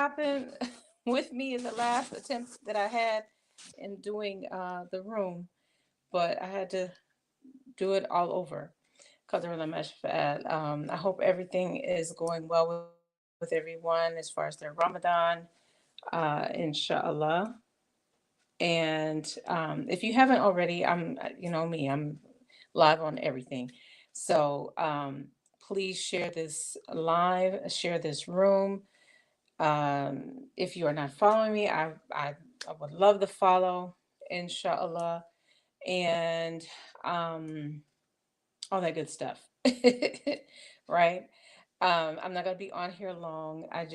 happened with me in the last attempt that I had in doing the room, but I had to do it all over. قدر الله ما شاء فعل. I hope everything is going well with everyone as far as their Ramadan, inshallah. And if you haven't already, you know me, I'm live on everything. So please share this live, share this room. If you are not following me, I would love to follow, inshallah, and um, all that good stuff, right? I'm not going to be on here long. I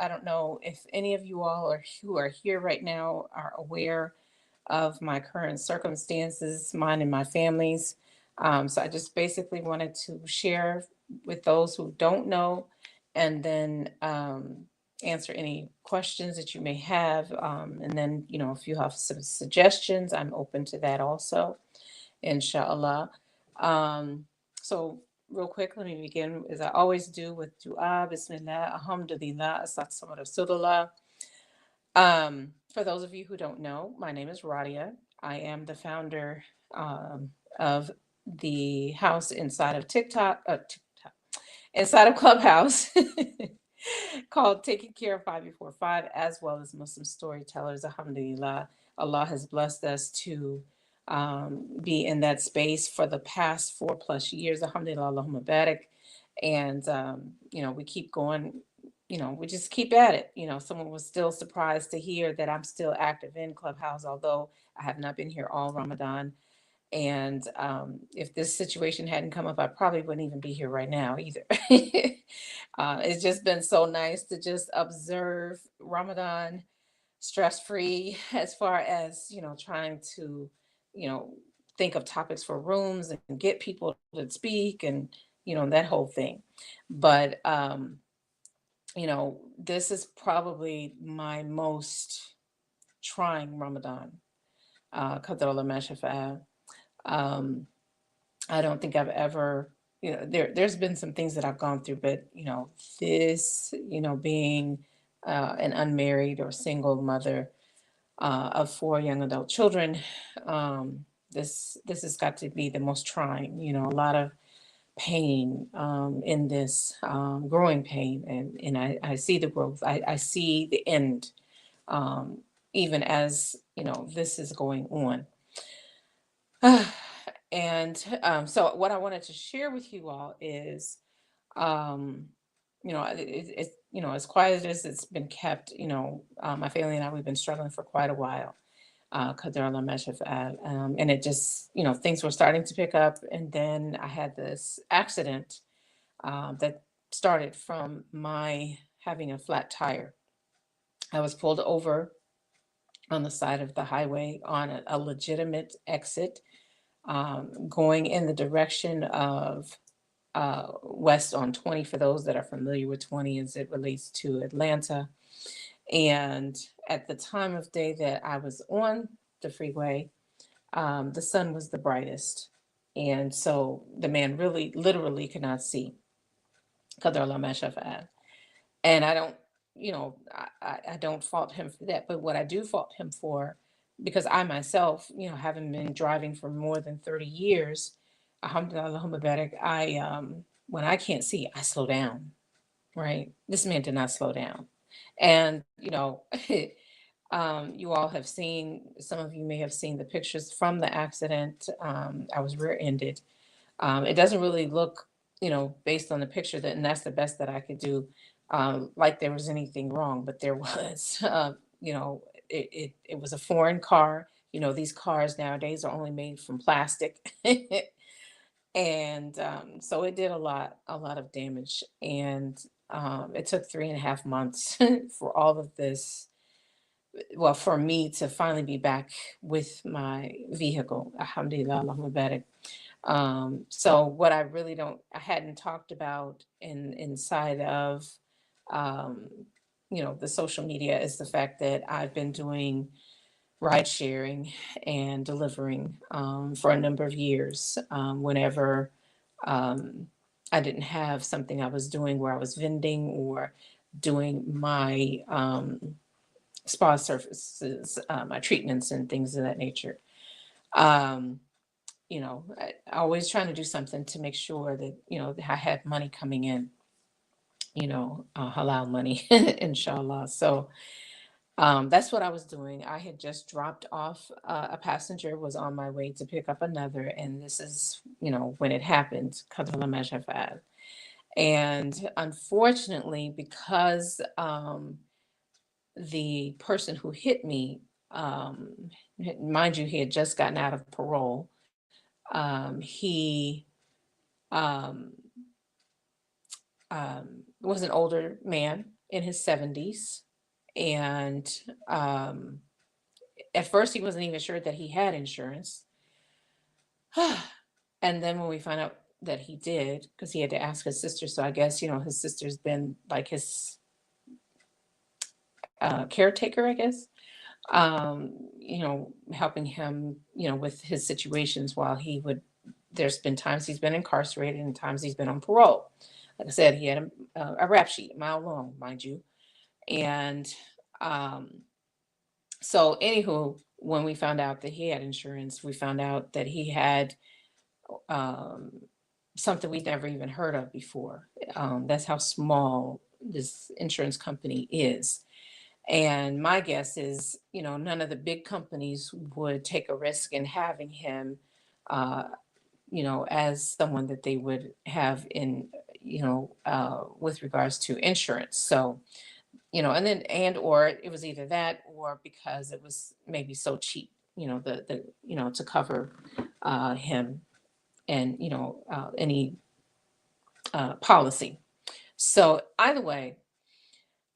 don't know if any of you all are who are here right now are aware of my current circumstances, mine and my family's. So I just basically wanted to share with those who don't know, and then answer any questions that you may have. And then, if you have some suggestions, I'm open to that also, inshallah. Um, so, real quick, let me begin as I always do with dua, bismillah, alhamdulillah, assalam rasulullah. For those of you who don't know, my name is Radia. I am the founder of the house inside of inside of Clubhouse, called Taking Care of 5445, as well as Muslim Storytellers. Alhamdulillah, Allah has blessed us to be in that space for the past 4+ years. Alhamdulillah, Allahumma barik. And, we keep going, we just keep at it. Someone was still surprised to hear that I'm still active in Clubhouse, although I have not been here all Ramadan. And if this situation hadn't come up, I probably wouldn't even be here right now either. It's just been so nice to just observe Ramadan stress free, as far as, trying to, you know, think of topics for rooms and get people to speak, and, that whole thing. But, this is probably my most trying Ramadan. Qadr Allah ma shafa'a. Um, I don't think I've ever, there's been some things that I've gone through, but this, being an unmarried or single mother of four young adult children, this has got to be the most trying. A lot of pain in this, growing pain, and I see the growth. I see the end, um, even as this is going on. And so what I wanted to share with you all is, um, as quiet as it's been kept, my family and I, we've been struggling for quite a while. Qadar Allah ma shafa'al. And it just, things were starting to pick up. And then I had this accident that started from my having a flat tire. I was pulled over on the side of the highway on a legitimate exit, going in the direction of west on 20, for those that are familiar with 20 as it relates to Atlanta. And at the time of day that I was on the freeway, the sun was the brightest. And so the man really literally could not see. Qadar Allah ma shafa'al. And I don't, I don't fault him for that. But what I do fault him for, because I myself, having been driving for more than 30 years, alhamdulillah, Allahumma barak, when I can't see, I slow down, right? This man did not slow down. And, you all have seen, some of you may have seen the pictures from the accident. I was rear ended. It doesn't really look, based on the picture, that, and that's the best that I could do, like there was anything wrong, but there was. It was a foreign car. These cars nowadays are only made from plastic. And so it did a lot of damage. And it took 3.5 months for all of this, well, for me to finally be back with my vehicle. Alhamdulillah, Allahumma barik. So what I hadn't talked about inside of, um, the social media, is the fact that I've been doing ride sharing and delivering, for a number of years. Whenever um, I didn't have something I was doing where I was vending, or doing my spa services, my treatments and things of that nature. Um, always trying to do something to make sure that, that I had money coming in, halal money, inshallah. So that's what I was doing. I had just dropped off a passenger, was on my way to pick up another, and this is, when it happened. Qadr ma shafa'a. And unfortunately, because the person who hit me, mind you, he had just gotten out of parole. He um, was an older man in his 70s. And um, at first, he wasn't even sure that he had insurance. And then when we found out that he did, because he had to ask his sister, so I guess, his sister's been like his caretaker, I guess, helping him, with his situations while there's been times he's been incarcerated and times he's been on parole. Like I said, he had a rap sheet, a mile long, mind you. And um, so, anywho, when we found out that he had insurance, we found out that he had um, something we'd never even heard of before. That's how small this insurance company is. And my guess is, none of the big companies would take a risk in having him, uh, as someone that they would have in, with regards to insurance. So, and then, or it was either that or because it was maybe so cheap, to cover him and, any policy. So either way,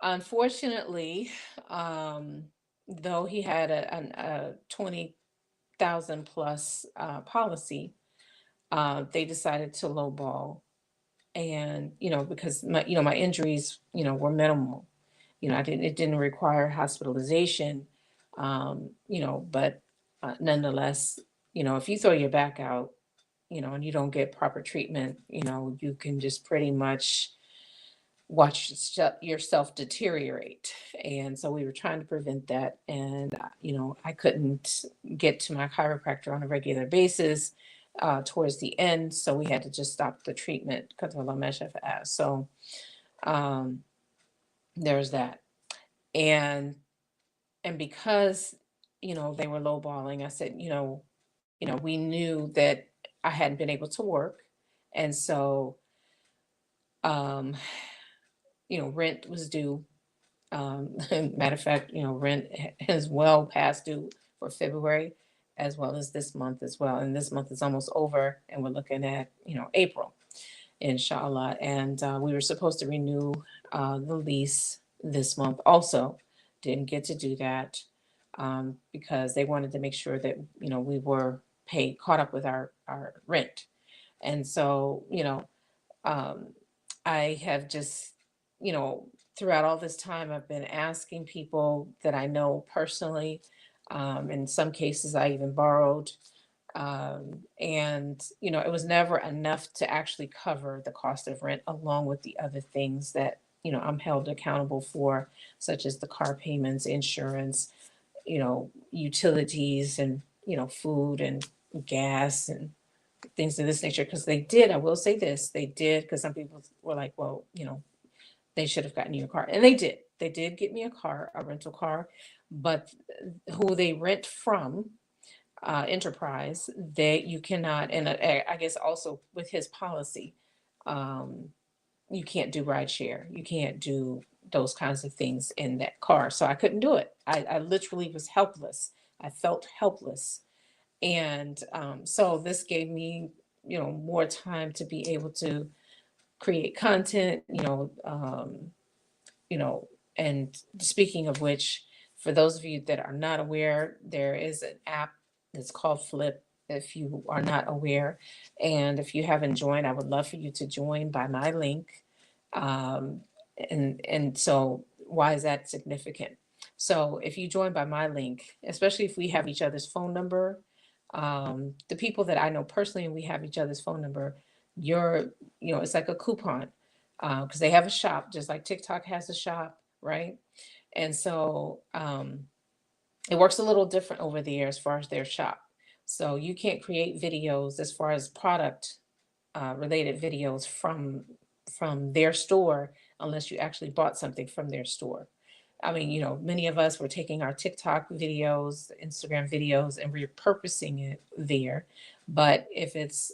unfortunately, um, though he had a 20,000 plus policy, they decided to lowball. And, because my injuries, were minimal. It didn't require hospitalization, but nonetheless, if you throw your back out, and you don't get proper treatment, you can just pretty much watch yourself deteriorate. And so we were trying to prevent that. And, I couldn't get to my chiropractor on a regular basis towards the end. So we had to just stop the treatment because of la. So um, there's that. And because, they were lowballing, I said, we knew that I hadn't been able to work. And so, um, rent was due. Matter of fact, rent is well past due for February as well as this month as well. And this month is almost over, and we're looking at, April, inshallah. And we were supposed to renew the lease this month also. Didn't get to do that because they wanted to make sure that, we were paid, caught up with our rent. And so, um, I have just, you know, throughout all this time, I've been asking people that I know personally. In some cases, I even borrowed. And, it was never enough to actually cover the cost of rent, along with the other things that, I'm held accountable for, such as the car payments, insurance, utilities, and, food and gas and things of this nature. Because they did, I will say this, they did, because some people were like, well, they should have gotten you a car. And they did. They did get me a car, a rental car, but who they rent from, Enterprise, you cannot, and I guess also with his policy, um, you can't do ride share. You can't do those kinds of things in that car. So I couldn't do it. I literally was helpless. I felt helpless. And so this gave me, more time to be able to create content, you know, and speaking of which, for those of you that are not aware, there is an app that's called Flip. If you are not aware, and if you haven't joined, I would love for you to join by my link. Um, and so, why is that significant? So, if you join by my link, especially if we have each other's phone number, the people that I know personally and we have each other's phone number, you're, it's like a coupon. because they have a shop, just like TikTok has a shop, right? And so it works a little different over there as far as their shop. So you can't create videos as far as product related videos from their store unless you actually bought something from their store. I mean, many of us were taking our TikTok videos, Instagram videos, and repurposing it there. But if it's,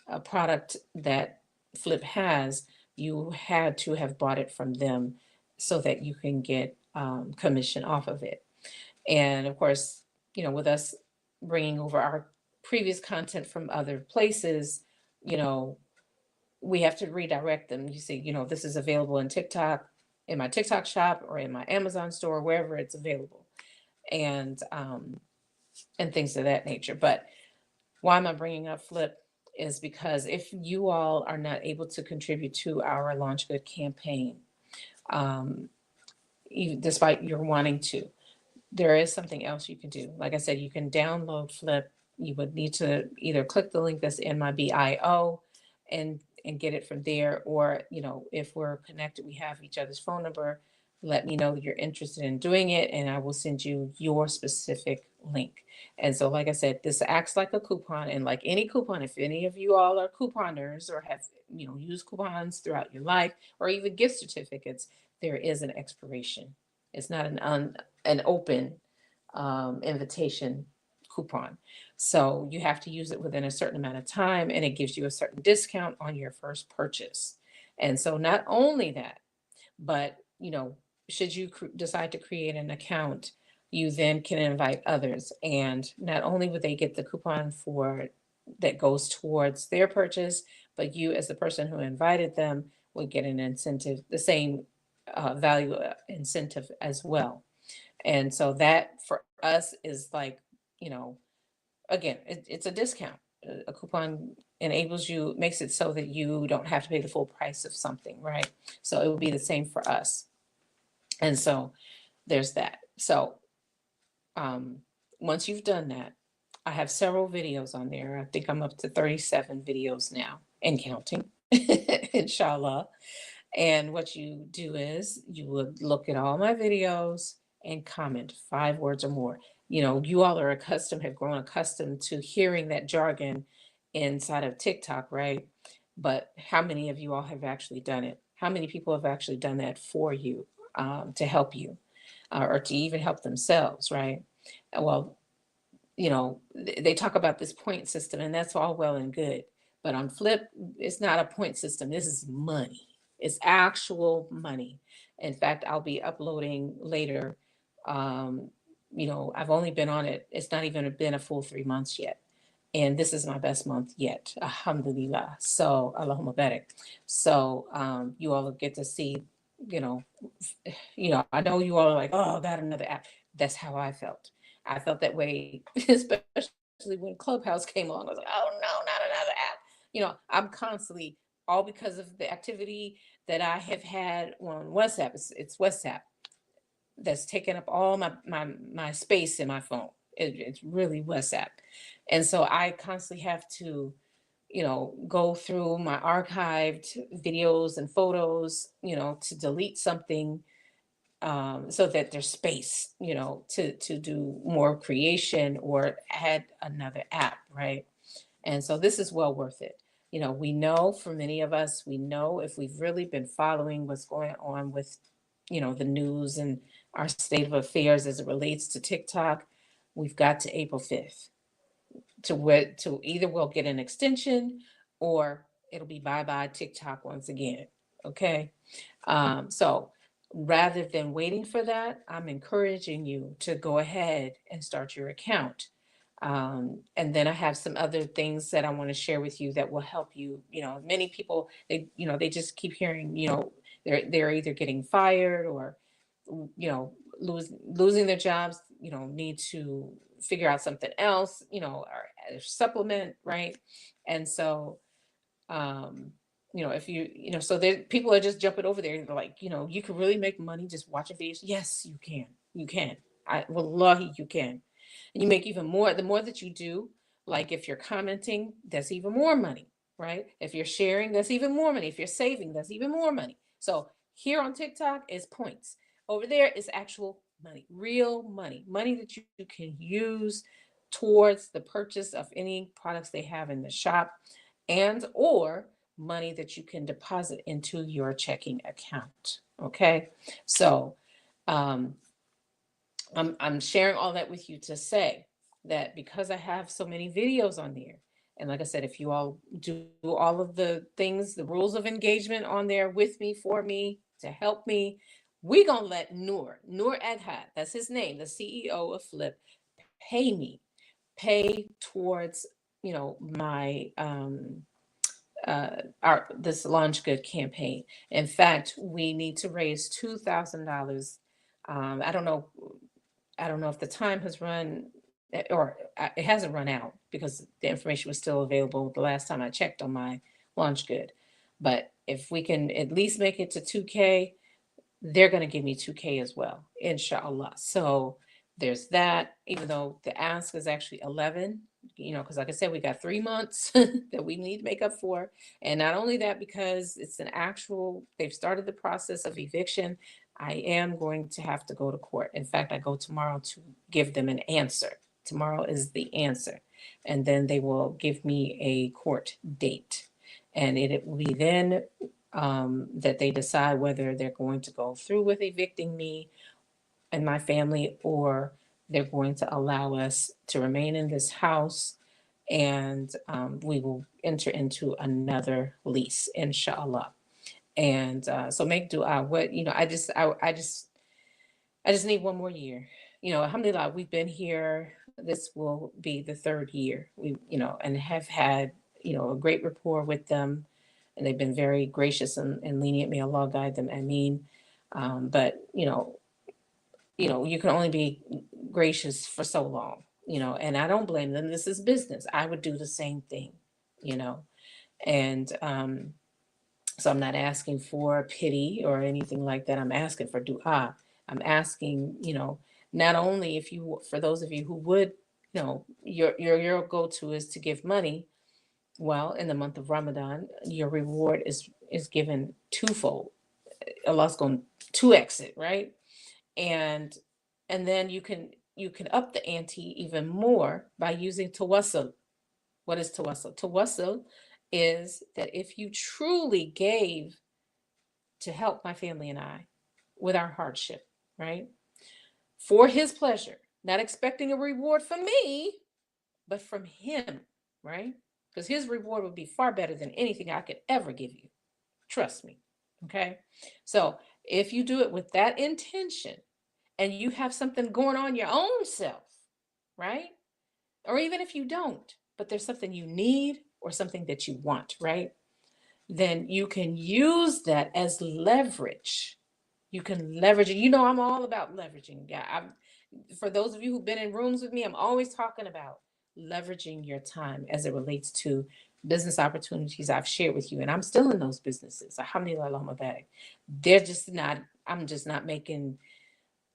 a product that Flip has, you had to have bought it from them so that you can get commission off of it. And of course, with us bringing over our previous content from other places, you know, we have to redirect them. You see, this is available in TikTok, in my TikTok shop, or in my Amazon store, wherever it's available, and things of that nature. But why am I bringing up Flip? Is because if you all are not able to contribute to our Launch Good campaign, um, even despite your wanting to, there is something else you can do. Like I said, you can download Flip. You would need to either click the link that's in my bio and get it from there, or if we're connected, we have each other's phone number. Let me know that you're interested in doing it, and I will send you your specific link. And so, like I said, this acts like a coupon, and like any coupon, if any of you all are couponers or have used coupons throughout your life, or even gift certificates, there is an expiration. It's not an open invitation coupon. So you have to use it within a certain amount of time, and it gives you a certain discount on your first purchase. And so not only that, but should you decide to create an account, you then can invite others, and not only would they get the coupon for that goes towards their purchase, but you as the person who invited them would get an incentive, the same value incentive as well. And so that for us is like, you know, again, it's a discount. A coupon enables you, makes it so that you don't have to pay the full price of something, right? So it would be the same for us. And so there's that. So um, once you've done that, I have several videos on there. I think I'm up to 37 videos now and counting, inshallah. And what you do is you would look at all my videos and comment 5 words or more. You all are accustomed, have grown accustomed to hearing that jargon inside of TikTok, right? But how many of you all have actually done it? How many people have actually done that for you, to help you, or to even help themselves, right? Well, they talk about this point system, and that's all well and good. But on Flip, it's not a point system. This is money. It's actual money. In fact, I'll be uploading later. Um, I've only been on it. It's not even been a full 3 months yet. And this is my best month yet. Alhamdulillah. So, Allahumma barik. So, you all get to see, you know, I know you all are like, oh, got another app. That's how I felt. I felt that way, especially when Clubhouse came along. I was like, oh no, not another app. I'm constantly, all because of the activity that I have had on WhatsApp. It's WhatsApp that's taken up all my space in my phone. It's really WhatsApp. And so I constantly have to, go through my archived videos and photos, to delete something, so that there's space, to do more creation or add another app, right? And so this is well worth it. We know, for many of us, we know if we've really been following what's going on with, the news and our state of affairs as it relates to TikTok, we've got to April 5th to either we'll get an extension or it'll be bye bye TikTok once again. Okay. So rather than waiting for that, I'm encouraging you to go ahead and start your account. And then I have some other things that I want to share with you that will help you. Many people, they just keep hearing, they're either getting fired or, losing their jobs, need to figure out something else, or supplement, right? And so, um, if so there people are just jumping over there and they're like, you can really make money just watching videos. Yes, you can. You can. Wallahi, you can. And you make even more. The more that you do, like if you're commenting, that's even more money. right? If you're sharing, that's even more money. If you're saving, that's even more money. So here on TikTok is points. Over there is actual money, real money, money that you can use towards the purchase of any products they have in the shop, and or money that you can deposit into your checking account. Okay. So um, I'm sharing all that with you to say that because I have so many videos on there, and like I said, if you all do all of the things, the rules of engagement on there with me, for me, to help me, we gonna let Noor Aghat, that's his name, the CEO of Flip, pay me, pay towards, my our this launch good campaign. In fact, we need to raise $2,000. I don't know. I don't know if the time has run, or it hasn't run out because the information was still available the last time I checked on my launch good. But if we can at least make it to 2K, they're going to give me 2K as well, inshallah. So there's that, even though the ask is actually 11, because like I said, we got 3 months that we need to make up for. And not only that, because it's an actual, they've started the process of eviction, I am going to have to go to court. In fact, I go tomorrow to give them an answer. Tomorrow is the answer. And then they will give me a court date. And it will be then that they decide whether they're going to go through with evicting me and my family, or they're going to allow us to remain in this house, and we will enter into another lease, inshallah. And so make dua. What I just need one more year. Alhamdulillah, we've been here. This will be the third year. And have had, a great rapport with them. And they've been very gracious and lenient. May Allah guide them. I mean, but you can only be gracious for so long, and I don't blame them. This is business. I would do the same thing, you know, and so I'm not asking for pity or anything like that. I'm asking for dua. I'm asking, not only if you, for those of you who would, your go-to is to give money. Well, in the month of Ramadan, your reward is given twofold. Allah's going to X it, right? And then you can up the ante even more by using tawassul. What is tawassul? Tawassul is that if you truly gave to help my family and I with our hardship, right? For his pleasure, not expecting a reward from me, but from him, right? Because his reward would be far better than anything I could ever give you. Trust me. Okay. So if you do it with that intention and you have something going on your own self, right? Or even if you don't, but there's something you need or something that you want, right? Then you can use that as leverage. You can leverage it. I'm all about leveraging. Yeah, for those of you who've been in rooms with me, I'm always talking about leveraging your time as it relates to business opportunities I've shared with you. And I'm still in those businesses. Alhamdulillah, Allahumma barik. They're just not, I'm just not making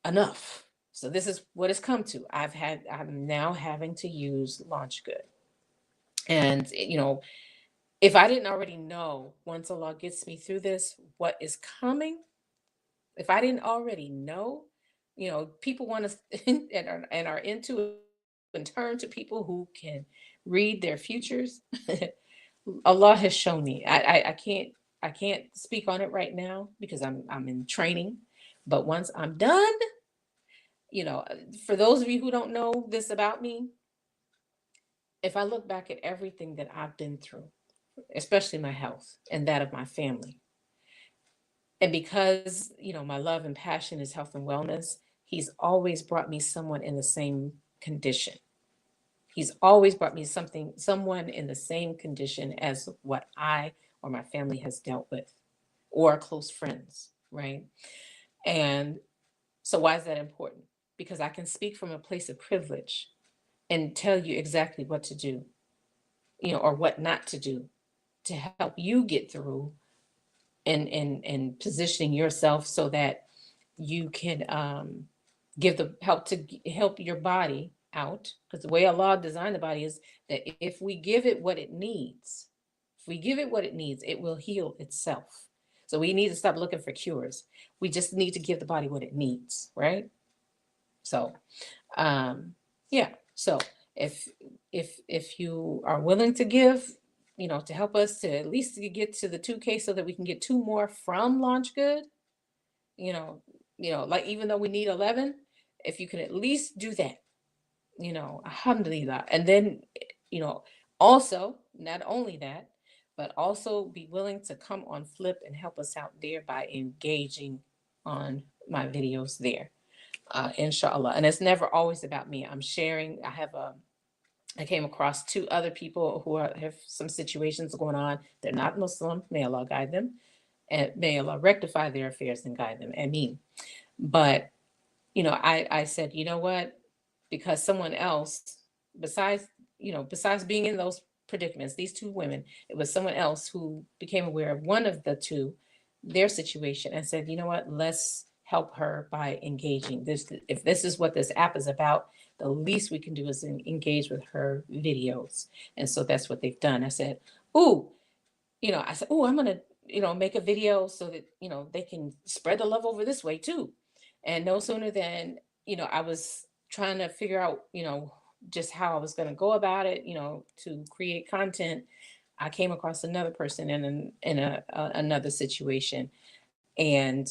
enough. So this is what it's come to. I'm now having to use Launch Good. And, if I didn't already know, once Allah gets me through this, what is coming, if I didn't already know, people want to and are into and turn to people who can read their futures. Allah has shown me. I can't speak on it right now because I'm in training. But once I'm done, you know, for those of you who don't know this about me, if I look back at everything that I've been through, especially my health and that of my family, and because, my love and passion is health and wellness, he's always brought me someone in the same condition. He's always brought me someone in the same condition as what I or my family has dealt with, or close friends, right? And so why is that important? Because I can speak from a place of privilege and tell you exactly what to do, or what not to do to help you get through, and positioning yourself so that you can give the help to help your body out, because the way Allah designed the body is that if we give it what it needs we give it what it needs, it will heal itself. So we need to stop looking for cures. We just need to give the body what it needs, right? So, um, yeah. So if if you are willing to give, to help us to at least to get to the 2K so that we can get two more from Launch Good, you know, like even though we need 11, if you can at least do that, alhamdulillah. And then, you know, also, not only that, but also be willing to come on Flip and help us out there by engaging on my videos there, inshallah. And it's never always about me. I'm sharing. I came across two other people who have some situations going on. They're not Muslim. May Allah guide them, and may Allah rectify their affairs and guide them. And me. But I said, you know what? Because someone else, besides, besides being in those predicaments, these two women, it was someone else who became aware of one of the two, their situation, and said, you know what? Let's help her by engaging. This, if this is what this app is about, the least we can do is engage with her videos. And so that's what they've done. I said, ooh, oh, I'm gonna, make a video so that, they can spread the love over this way too. And no sooner than, I was trying to figure out, just how I was gonna go about it, to create content. I came across another person in another situation, and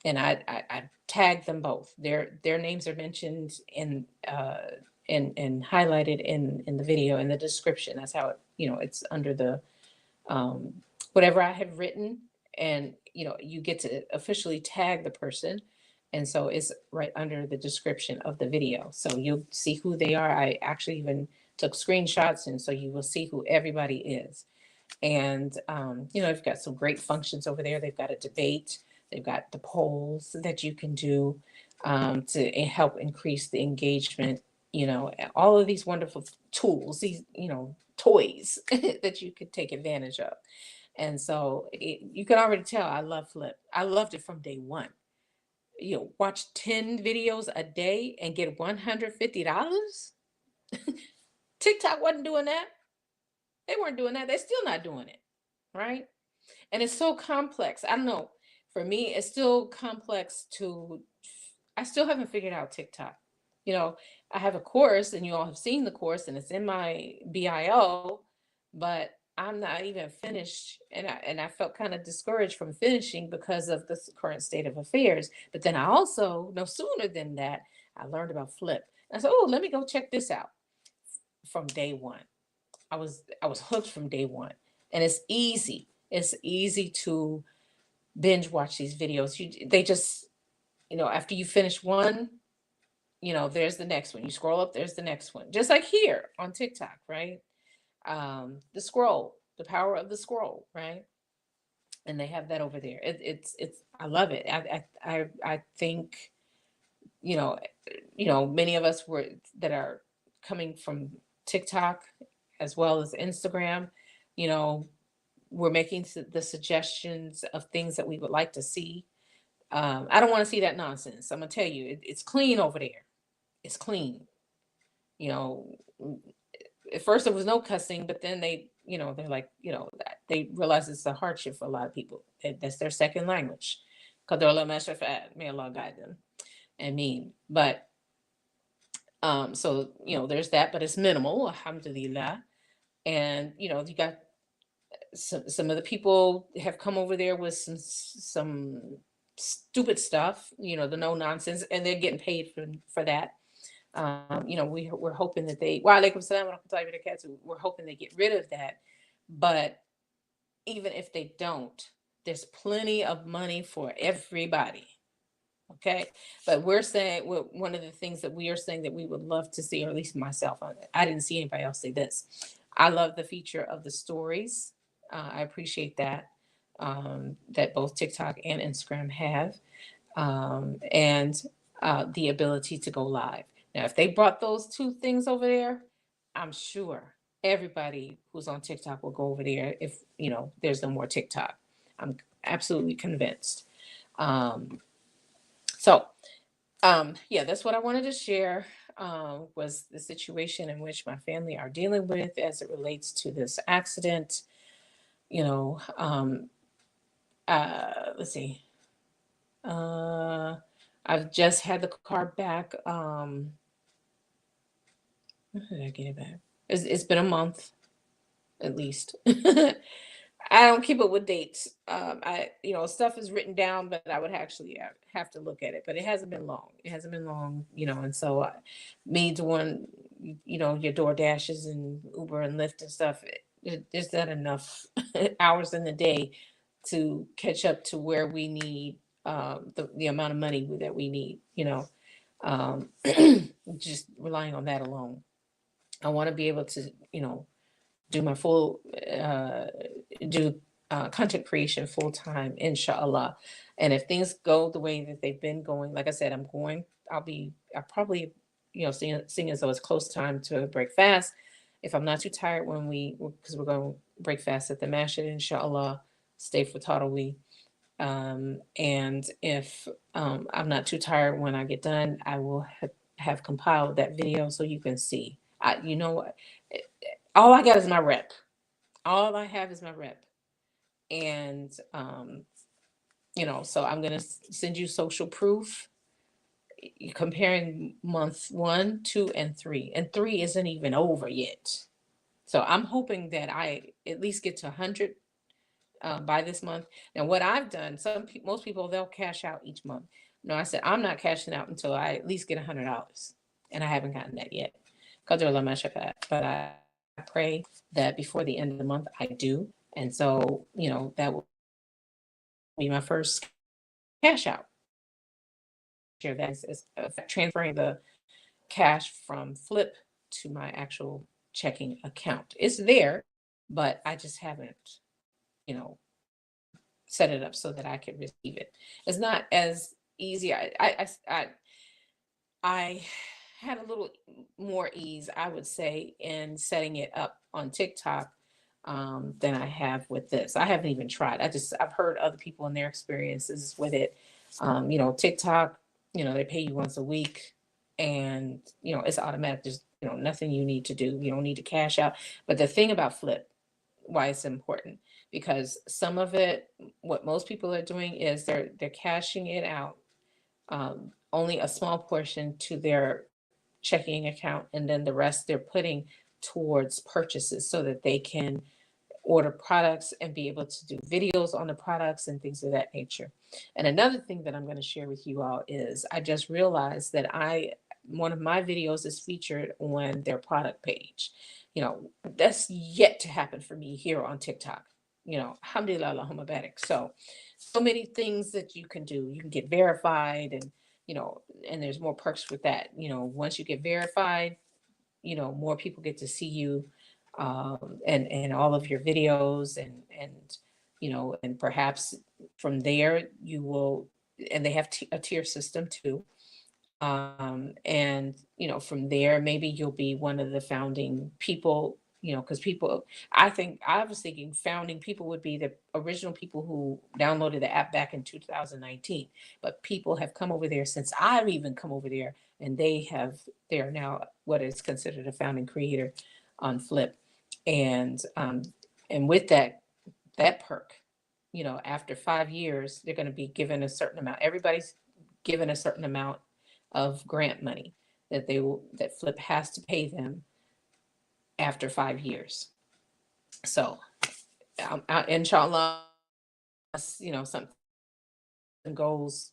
I tagged them both. Their names are mentioned and highlighted in the video in the description. That's how it, it's under the um, whatever I have written, and you get to officially tag the person, and so it's right under the description of the video, so you'll see who they are. I actually even took screenshots, and so you will see who everybody is. And they've got some great functions over there. They've got a debate, they've got the polls that you can do to help increase the engagement, all of these wonderful tools, these toys that you could take advantage of. And so you can already tell I love Flip. I loved it from day one. Watch 10 videos a day and get $150. TikTok wasn't doing that. They weren't doing that. They're still not doing it. Right. And it's so complex. I don't know. For me, it's still complex to, I still haven't figured out TikTok. You know, I have a course and you all have seen the course and it's in my bio, but I'm not even finished. And I felt kind of discouraged from finishing because of the current state of affairs. But then I also, no sooner than that, I learned about Flip. And I said, oh, let me go check this out from day one. I was hooked from day one. And it's easy. It's easy to binge watch these videos. They just, after you finish one, there's the next one. You scroll up, there's the next one. Just like here on TikTok, right? The scroll, the power of the scroll, right? And they have that over there. It's I love it. I think, you know, many of us were that are coming from TikTok as well as Instagram, you know, we're making the suggestions of things that we would like to see. I don't want to see that nonsense. I'm gonna tell you, it's clean over there. It's clean. You know, at first there was no cussing, but then they're like, they realize it's a hardship for a lot of people. That's their second language. May Allah guide them and mean. But so there's that, but it's minimal, alhamdulillah. And you got some of the people have come over there with some stupid stuff, the no nonsense, and they're getting paid for that. We're hoping that they, wa alaikum salam wa rahmatullahi wa barakatuh, we're hoping they get rid of that. But even if they don't, there's plenty of money for everybody. Okay. But we're saying, one of the things that we are saying that we would love to see, or at least myself, I didn't see anybody else say this. I love the feature of the stories. I appreciate that, that both TikTok and Instagram have, and the ability to go live. Now, if they brought those two things over there, I'm sure everybody who's on TikTok will go over there if, there's no more TikTok. I'm absolutely convinced. Um, so, yeah, that's what I wanted to share. Was the situation in which my family are dealing with as it relates to this accident. you know, let's see. Uh, I've just had the car back. When did I get it back? It's been a month at least. I don't keep up with dates. Stuff is written down, but I would actually have to look at it. But it hasn't been long. It hasn't been long, and so me doing, your Door Dashes and Uber and Lyft and stuff. There's not enough hours in the day to catch up to where we need the amount of money that we need. Um, just relying on that alone. I want to be able to, do my full uh, do content creation full time, inshallah. And if things go the way that they've been going, like I said, I'll probably, seeing as though it's close time to break fast. If I'm not too tired because we're going to break fast at the masjid, inshallah, stay for Tarawih. And if I'm not too tired when I get done, I will have compiled that video so you can see. You know what? All I got is my rep. All I have is my rep. And, so I'm going to send you social proof comparing month 1, 2, and 3. And 3 isn't even over yet. So I'm hoping that I at least get to 100 by this month. Now, what I've done, most people, they'll cash out each month. No, I said, I'm not cashing out until I at least get $100. And I haven't gotten that yet. But I pray that before the end of the month, I do. And so, that will be my first cash out. Share that is transferring the cash from Flip to my actual checking account. It's there, but I just haven't, you know, set it up so that I could receive it. It's not as easy. I had a little more ease, I would say, in setting it up on TikTok than I have with this. I haven't even tried. I've heard other people and their experiences with it. TikTok, they pay you once a week, and it's automatic. There's nothing you need to do. You don't need to cash out. But the thing about Flip, why it's important, because some of it, what most people are doing is they're cashing it out, only a small portion to their checking account, and then the rest they're putting towards purchases so that they can order products and be able to do videos on the products and things of that nature. And another thing that I'm going to share with you all is I just realized that one of my videos is featured on their product page. That's yet to happen for me here on TikTok. Alhamdulillah, Allahumma barik. So many things that you can do. You can get verified, and there's more perks with that. Once you get verified, more people get to see you, and all of your videos, and perhaps from there you will, and they have a tier system too. And from there maybe you'll be one of the founding people, because people, I was thinking founding people would be the original people who downloaded the app back in 2019, but people have come over there since I've even come over there, and they are now what is considered a founding creator on Flip. And with that perk, after 5 years they're going to be given a certain amount. Everybody's given a certain amount of grant money that Flip has to pay them after 5 years. So, inshallah, something goes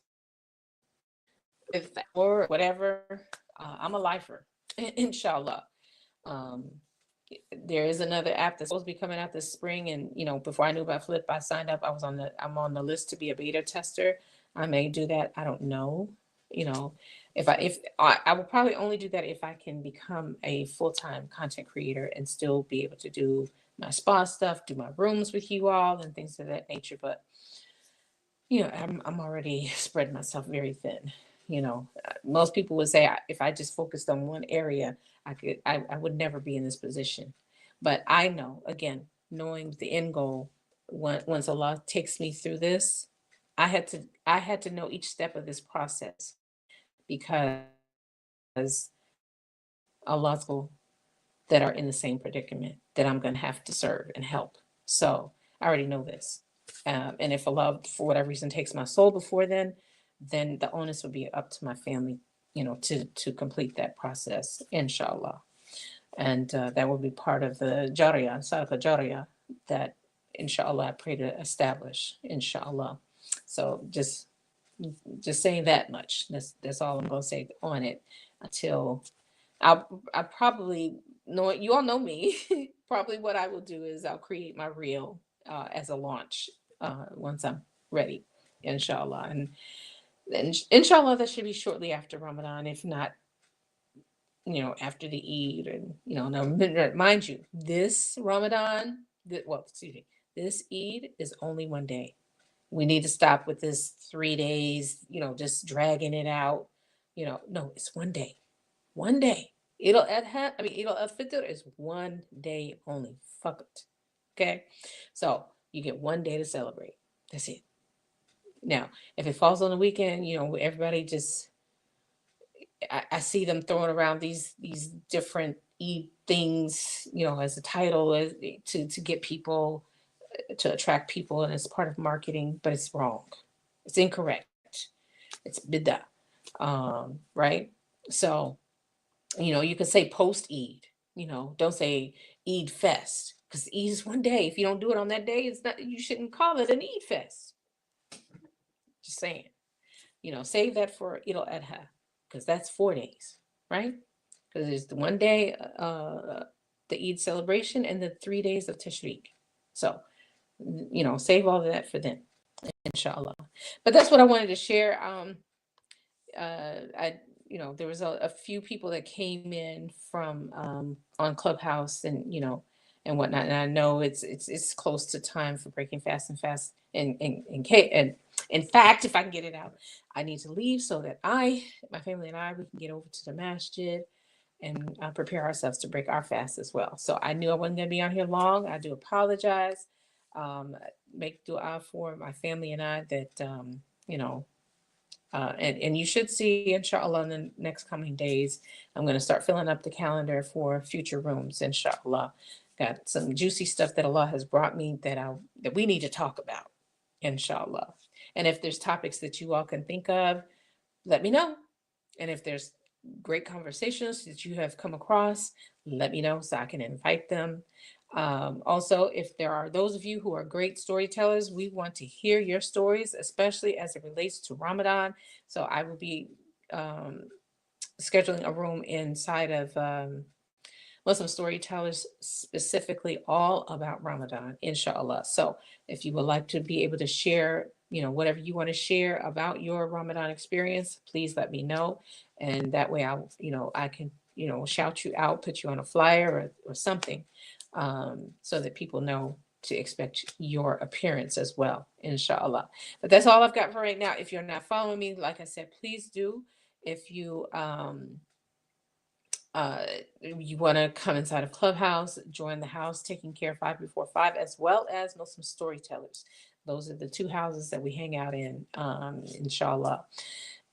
with that or whatever. I'm a lifer, inshallah. Um, there is another app that's supposed to be coming out this spring, and before I knew about Flip, I signed up. I'm on the list to be a beta tester. I may do that. I don't know. You know, if I will probably only do that if I can become a full-time content creator and still be able to do my spa stuff, do my rooms with you all, and things of that nature. But I'm already spread myself very thin. Most people would say if I just focused on one area, I would never be in this position. But I know, again, knowing the end goal, once Allah takes me through this, I had to know each step of this process, because Allah's goal that are in the same predicament that I'm going to have to serve and help. So I already know this. And if Allah, for whatever reason, takes my soul before then the onus would be up to my family, to complete that process, inshallah. And that will be part of the Jariyah, Sadaqa Jariyah, that inshallah I pray to establish, inshallah. So just saying that much. That's all I'm gonna say on it until I probably know you all know me. Probably what I will do is I'll create my reel as a launch once I'm ready, inshallah. And inshallah that should be shortly after Ramadan, if not, after the Eid. And now mind you, this Ramadan, well, excuse me, this Eid is only one day. We need to stop with this 3 days, just dragging it out. No, it's one day. One day. It'll Fitr is one day only. Fuck it. Okay? So you get one day to celebrate. That's it. Now, if it falls on the weekend, everybody just I see them throwing around these different things, as a title to get people to attract people, and it's part of marketing, but it's wrong. It's incorrect. It's bid'ah, right? So you can say post Eid. Don't say Eid fest because Eid is one day. If you don't do it on that day, it's not. You shouldn't call it an Eid fest. Just saying. Save that for Eid al-Adha because that's 4 days, right? Because there's the one day, the Eid celebration, and the 3 days of Tashriq. So, save all of that for them, inshallah. But that's what I wanted to share. I, there was a few people that came in from on Clubhouse, and whatnot. And I know it's close to time for breaking fast and fast. And in fact, if I can get it out, I need to leave so that my family and we can get over to the masjid and prepare ourselves to break our fast as well. So I knew I wasn't going to be on here long. I do apologize. Make dua for my family and I that, and you should see, inshallah, in the next coming days, I'm going to start filling up the calendar for future rooms, inshallah. Got some juicy stuff that Allah has brought me that we need to talk about, inshallah. And if there's topics that you all can think of, let me know. And if there's great conversations that you have come across, let me know so I can invite them. Also, if there are those of you who are great storytellers, we want to hear your stories, especially as it relates to Ramadan. So I will be scheduling a room inside of Muslim storytellers, specifically all about Ramadan, inshallah. So if you would like to be able to share, whatever you want to share about your Ramadan experience, please let me know. And that way I can, shout you out, put you on a flyer or something, so that people know to expect your appearance as well, inshallah. But that's all I've got for right now. If you're not following me, like I said, please do. If you want to come inside of Clubhouse, join the house Taking Care 5 Before 5, as well as Muslim Storytellers. Those are the two houses that we hang out in, inshallah.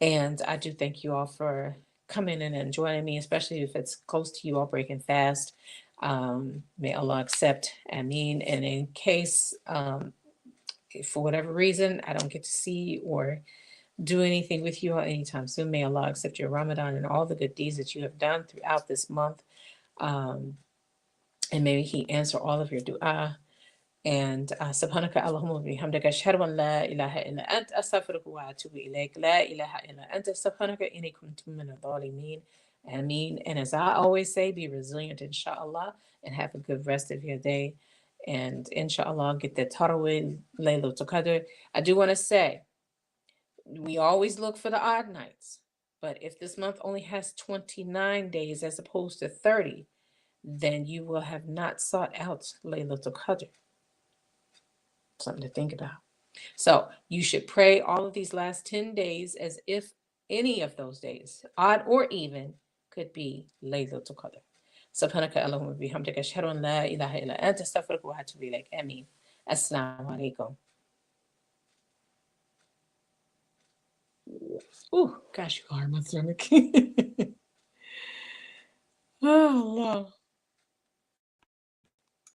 And I do thank you all for coming in and joining me, especially if it's close to you all breaking fast. May Allah accept. Ameen. And in case, for whatever reason, I don't get to see or do anything with you all anytime soon, may Allah accept your Ramadan and all the good deeds that you have done throughout this month. And may He answer all of your dua. And subhanaka Allahumma bihamdika ashhadu an la ilaha illa ant astaghfiruka wa atubu ilayk. La ilaha illa anta subhanaka inni kuntu min adh-dhalimin. Ameen. And as I always say, be resilient, inshallah, and have a good rest of your day. And inshallah, get that Tarawih Laylatul Qadr. I do want to say, we always look for the odd nights, but if this month only has 29 days as opposed to 30, then you will have not sought out Laylatul Qadr. Something to think about. So you should pray all of these last 10 days as if any of those days, odd or even, could be Laylatul Qadr. Subhanaka Allahumma bihamdika ashhadu an la ilaha illa anta astaghfiruka wa atubu ilayk. Ameen. Assalamu alaikum. Oh, gosh, you are my stomach. Oh, Allah.